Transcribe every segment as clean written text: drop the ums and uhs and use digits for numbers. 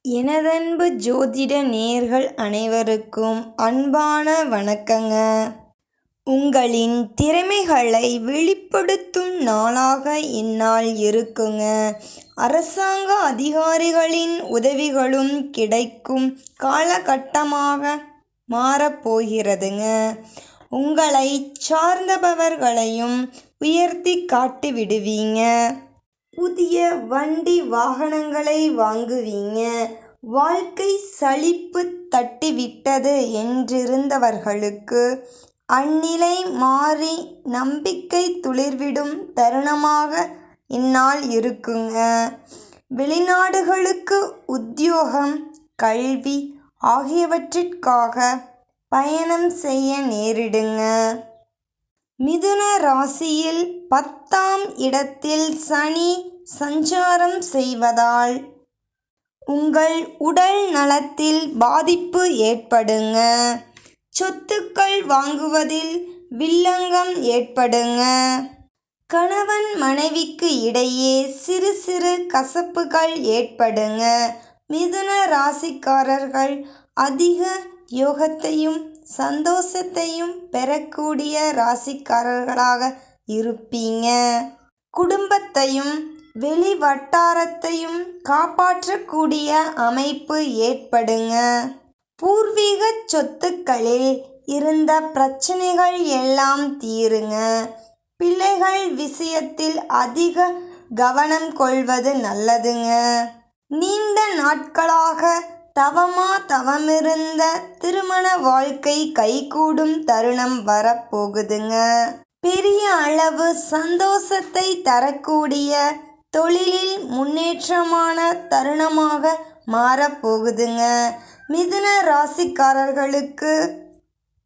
எனதன்பு ஜோதிட நேயர்கள் அனைவருக்கும் அன்பான வணக்கங்க. உங்களின் திறமைகளை வெளிப்படுத்தும் நாளாக இந்நாள் இருக்குங்க. அரசாங்க அதிகாரிகளின் உதவிகளும் கிடைக்கும் காலகட்டமாக மாறப்போகிறதுங்க. உங்களை சார்ந்தவர்களையும் உயர்த்தி காட்டி விடுவீங்க. புதிய வண்டி வாகனங்களை வாங்குவீங்க. வாழ்க்கை சலிப்பு தட்டிவிட்டது என்றிருந்தவர்களுக்கு அந்நிலை மாறி நம்பிக்கை துளிர்விடும் தருணமாக இந்நாள் இருக்குங்க. வெளிநாடுகளுக்கு உத்தியோகம், கல்வி ஆகியவற்றிற்காக பயணம் செய்ய நேரிடுங்க. மிதுன ராசியில் 10ஆம் இடத்தில் சனி சஞ்சாரம் செய்வதால் உங்கள் உடல் நலத்தில் பாதிப்பு ஏற்படுங்க. சொத்துக்கள் வாங்குவதில் வில்லங்கம் ஏற்படுங்க. கணவன் மனைவிக்கு இடையே சிறு சிறு கசப்புகள் ஏற்படுங்க. மிதுன ராசிக்காரர்கள் அதிக யோகத்தையும் சந்தோஷத்தையும் பெறக்கூடிய ராசிக்காரர்களாக இருப்பீங்க. குடும்பத்தையும் வெளி வட்டாரத்தையும் காப்பாற்றக்கூடிய அமைப்பு ஏற்படுங்க. பூர்வீக சொத்துக்களில் இருந்த பிரச்சனைகள் எல்லாம் தீருங்க. பிள்ளைகள் விஷயத்தில் அதிக கவனம் கொள்வது நல்லதுங்க. நீண்ட நாட்களாக தவமிருந்த திருமண வாழ்க்கை கைகூடும் தருணம் வரப்போகுதுங்க. பெரிய அளவு சந்தோஷத்தை தரக்கூடிய தொழிலில் முன்னேற்றமான தருணமாக மாறப்போகுதுங்க. மிதுன ராசிக்காரர்களுக்கு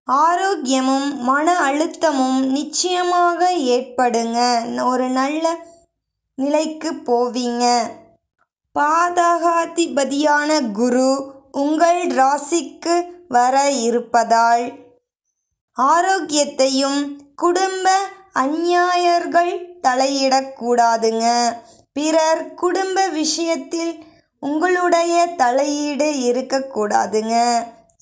ஆரோக்கியமும் மன அழுத்தமும் நிச்சயமாக ஏற்படுங்க. ஒரு நல்ல நிலைக்கு போவீங்க. பாதகாதிபதியான குரு உங்கள் ராசிக்கு வர இருப்பதால் ஆரோக்கியத்தையும் குடும்ப அந்நியர்கள் தலையிடக்கூடாதுங்க. பிறர் குடும்ப விஷயத்தில் உங்களுடைய தலையீடு இருக்கக்கூடாதுங்க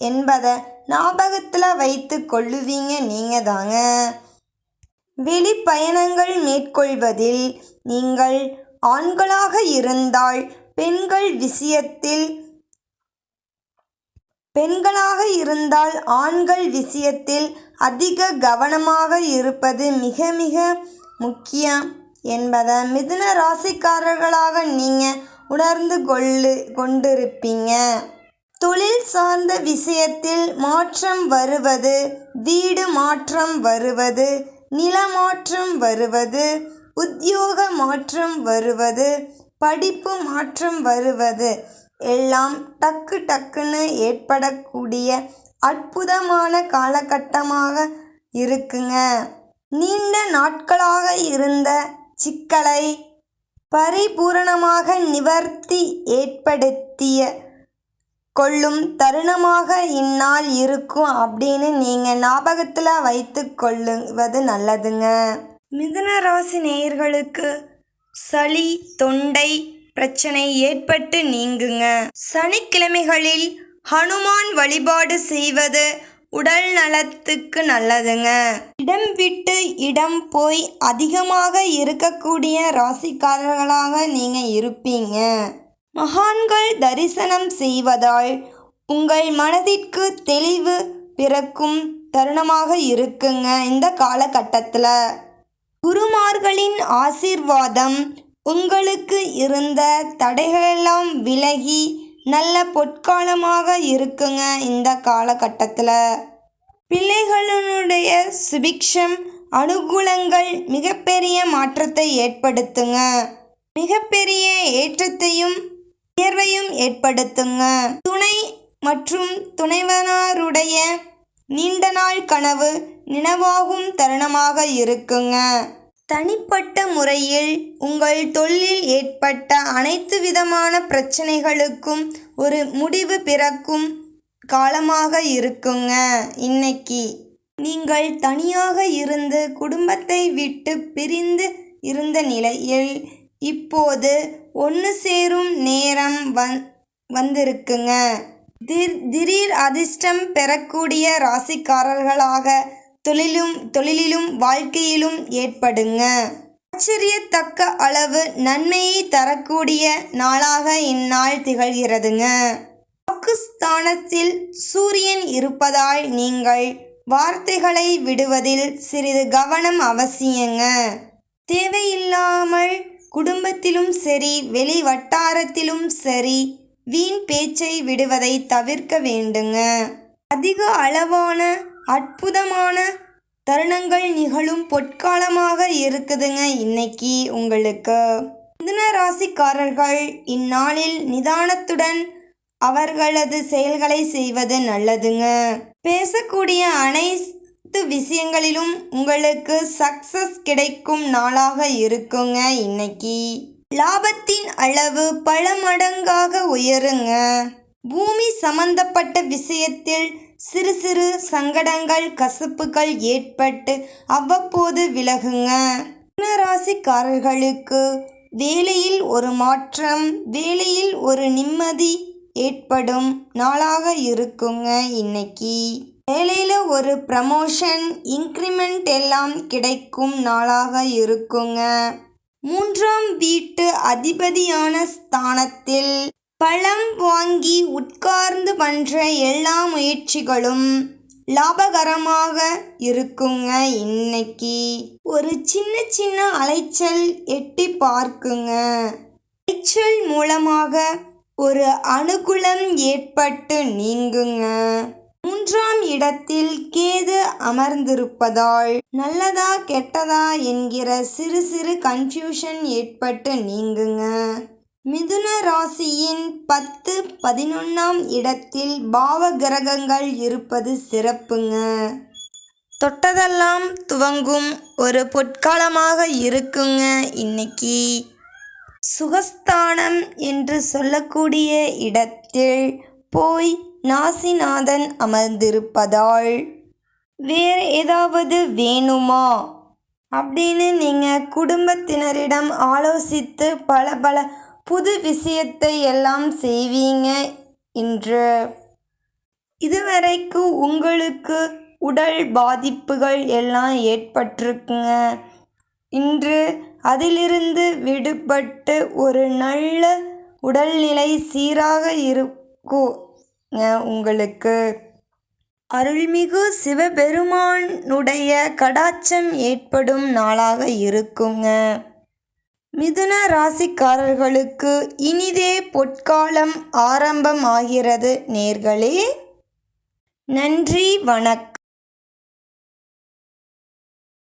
என்பதை ஞாபகத்தில் வைத்து கொள்ளுவீங்க நீங்க தாங்க. வெளிப்பயணங்கள் மேற்கொள்வதில் நீங்கள் ஆண்களாக இருந்தால் ஆண்கள் விஷயத்தில் அதிக கவனமாக இருப்பது மிக மிக முக்கியம் என்பதை மிதுன ராசிக்காரர்களாக நீங்க உணர்ந்து கொண்டிருப்பீங்க. தொழில் சார்ந்த விஷயத்தில் மாற்றம் வருவது, வீடு மாற்றம் வருவது, நில மாற்றம் வருவது, உத்தியோக மாற்றம் வருவது, படிப்பு மாற்றம் வருவது எல்லாம் டக்குன்னு ஏற்படக்கூடிய அற்புதமான காலகட்டமாக இருக்குங்க. நீண்ட நாட்களாக இருந்த சிக்கலை பரிபூரணமாக நிவர்த்தி ஏற்படுத்திய கொள்ளும் தருணமாக இந்நாள் இருக்கும் அப்படின்னு நீங்க ஞாபகத்தில் வைத்து கொள்ளுவது நல்லதுங்க. மிதுன ராசி நேயர்களுக்கு சளி, தொண்டை பிரச்சனை ஏற்பட்டு நீங்குங்க. சனிக்கிழமைகளில் ஹனுமான் வழிபாடு செய்வது உடல் நலத்துக்கு நல்லதுங்க. இடம் விட்டு இடம் போய் அதிகமாக இருக்கக்கூடிய ராசிக்காரர்களாக நீங்க இருப்பீங்க. மகான்கள் தரிசனம் செய்வதால் உங்கள் மனதிற்கு தெளிவு பிறக்கும் தருணமாக இருக்குங்க. இந்த காலகட்டத்தில் குருமார்களின் ஆசீர்வாதம் உங்களுக்கு இருந்த தடைகளெல்லாம் விலகி நல்ல பொற்காலமாக இருக்குங்க. இந்த காலகட்டத்தில் பிள்ளைகளுடைய சுபிக்ஷம் அனுகூலங்கள் மிகப்பெரிய மாற்றத்தை ஏற்படுத்துங்க. மிகப்பெரிய ஏற்றத்தையும் உயர்வையும் ஏற்படுத்துங்க. துணை மற்றும் துணைவனாருடைய நீண்ட நாள் கனவு நினைவாகும் தருணமாக இருக்குங்க. தனிப்பட்ட முறையில் உங்கள் தொழிலில் ஏற்பட்ட அனைத்து விதமான பிரச்சனைகளுக்கும் ஒரு முடிவு பிறக்கும் காலமாக இருக்குங்க. இன்னைக்கு நீங்கள் தனியாக இருந்து குடும்பத்தை விட்டு பிரிந்து இருந்த நிலையில் இப்போது ஒன்று சேரும் நேரம் வந்திருக்குங்க. திடீர் அதிர்ஷ்டம் பெறக்கூடிய ராசிக்காரர்களாக தொழிலிலும் வாழ்க்கையிலும் ஏற்படுங்க. ஆச்சரியத்தக்க அளவு நன்மையை தரக்கூடிய நாளாக இந்நாள் திகழ்கிறதுங்க. வாக்குஸ்தானத்தில் சூரியன் இருப்பதால் நீங்கள் வார்த்தைகளை விடுவதில் சிறிது கவனம் அவசியங்க. தேவையில்லாமல் குடும்பத்திலும் சரி வெளி வட்டாரத்திலும் சரி வீண் பேச்சை விடுவதை தவிர்க்க வேண்டுங்க. அதிக அளவான அற்புதமான தருணங்கள் நிகழும் பொற்காலமாக இருக்குதுங்க இன்னைக்கு உங்களுக்கு. மிதுன ராசிக்காரர்கள் இந்நாளில் நிதானத்துடன் அவர்களது செயல்களை செய்வது நல்லதுங்க. பேசக்கூடிய அனைத்து விஷயங்களிலும் உங்களுக்கு சக்சஸ் கிடைக்கும் நாளாக இருக்குங்க இன்னைக்கு. லாபத்தின் அளவு பல மடங்காக உயருங்க. பூமி சம்பந்தப்பட்ட விஷயத்தில் சிறு சிறு சங்கடங்கள் கசப்புகள் ஏற்பட்டு அவ்வப்போது விலகுங்க. மீனராசிக்காரர்களுக்கு வேலையில் ஒரு மாற்றம், வேலையில் ஒரு நிம்மதி ஏற்படும் நாளாக இருக்குங்க இன்னைக்கு. வேலையில் ஒரு ப்ரமோஷன், இன்க்ரிமெண்ட் எல்லாம் கிடைக்கும் நாளாக இருக்குங்க. 3ஆம் வீட்டு அதிபதியான ஸ்தானத்தில் பலம் வாங்கி உட்கார்ந்து பண்ற எல்லா முயற்சிகளும் லாபகரமாக இருக்குங்க இன்னைக்கு. ஒரு சின்ன அலைச்சல் எட்டி பார்க்குங்க. அலைச்சல் மூலமாக ஒரு அனுகூலம் ஏற்பட்டு நீங்குங்க. 3ஆம் இடத்தில் கேது அமர்ந்திருப்பதால் நல்லதா கெட்டதா என்கிற சிறு சிறு கன்ஃபியூஷன் ஏற்பட்டு நீங்குங்க. மிதுன ராசியின் 10, 11ஆம் இடத்தில் பாவ கிரகங்கள் இருப்பது சிறப்புங்க. தொட்டதெல்லாம் துவங்கும் ஒரு பொற்காலமாக இருக்குங்க இன்னைக்கு. சுகஸ்தானம் என்று சொல்லக்கூடிய இடத்தில் போய் நாசிநாதன் அமர்ந்திருப்பதால் வேறு ஏதாவது வேணுமா அப்படின்னு நீங்கள் குடும்பத்தினரிடம் ஆலோசித்து பல புது விஷயத்தை எல்லாம் செய்வீங்க இன்று. இதுவரைக்கும் உங்களுக்கு உடல் பாதிப்புகள் எல்லாம் ஏற்பட்டிருக்குங்க. இன்று அதிலிருந்து விடுபட்டு ஒரு நல்ல உடல்நிலை சீராக இருக்குங்க உங்களுக்கு. அருள்மிகு சிவபெருமானுடைய கடாட்சம் ஏற்படும் நாளாக இருக்குங்க. மிதுன ராசிக்காரர்களுக்கு இனிதே பொற்காலம் ஆரம்பமாகிறது நேர்களே. நன்றி, வணக்கம்.